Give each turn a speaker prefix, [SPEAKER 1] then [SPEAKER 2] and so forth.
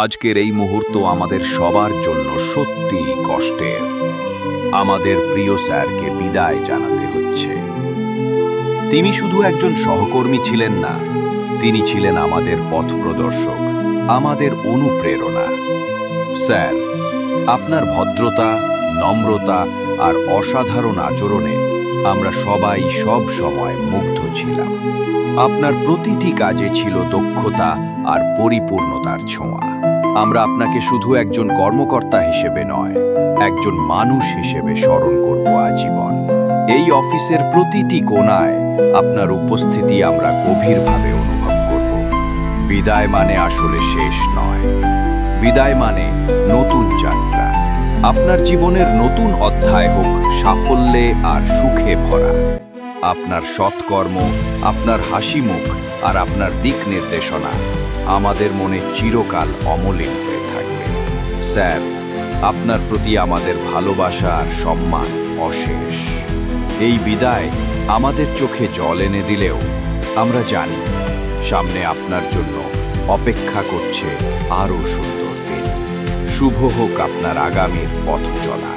[SPEAKER 1] আজকের এই মুহূর্ত আমাদের সবার জন্য সত্যিই কষ্টের। আমাদের প্রিয় স্যারকে বিদায় জানাতে হচ্ছে। তিনি শুধু একজন সহকর্মী ছিলেন না, তিনি ছিলেন আমাদের পথপ্রদর্শক, আমাদের অনুপ্রেরণা। স্যার, আপনার ভদ্রতা, নম্রতা আর অসাধারণ আচরণে আমরা সবাই সব সময় মুগ্ধ ছিলাম। আপনার প্রতিটি কাজে ছিল দক্ষতা আর পরিপূর্ণতার ছোঁয়া। আমরা আপনাকে শুধু একজন কর্মকর্তা হিসেবে নয়, একজন মানুষ হিসেবে স্মরণ করব আজীবন। এই অফিসের প্রতিটি কোণায় আপনার উপস্থিতি আমরা গভীরভাবে অনুভব করব। বিদায় মানে আসলে শেষ নয়, বিদায় মানে নতুন যাত্রা। আপনার জীবনের নতুন অধ্যায় হোক সাফল্যে আর সুখে ভরা। আপনার সৎকর্ম, আপনার হাসি মুখ আর আপনার দিক নির্দেশনা আমাদের মনে চিরকাল অমলিন হয়ে থাকবে। স্যার, আপনার প্রতি আমাদের ভালোবাসা আর সম্মান অশেষ। এই বিদায় আমাদের চোখে জল এনে দিলেও আমরা জানি সামনে আপনার জন্য অপেক্ষা করছে আরও সুন্দর দিন। শুভ হোক আপনার আগামীর পথ চলা।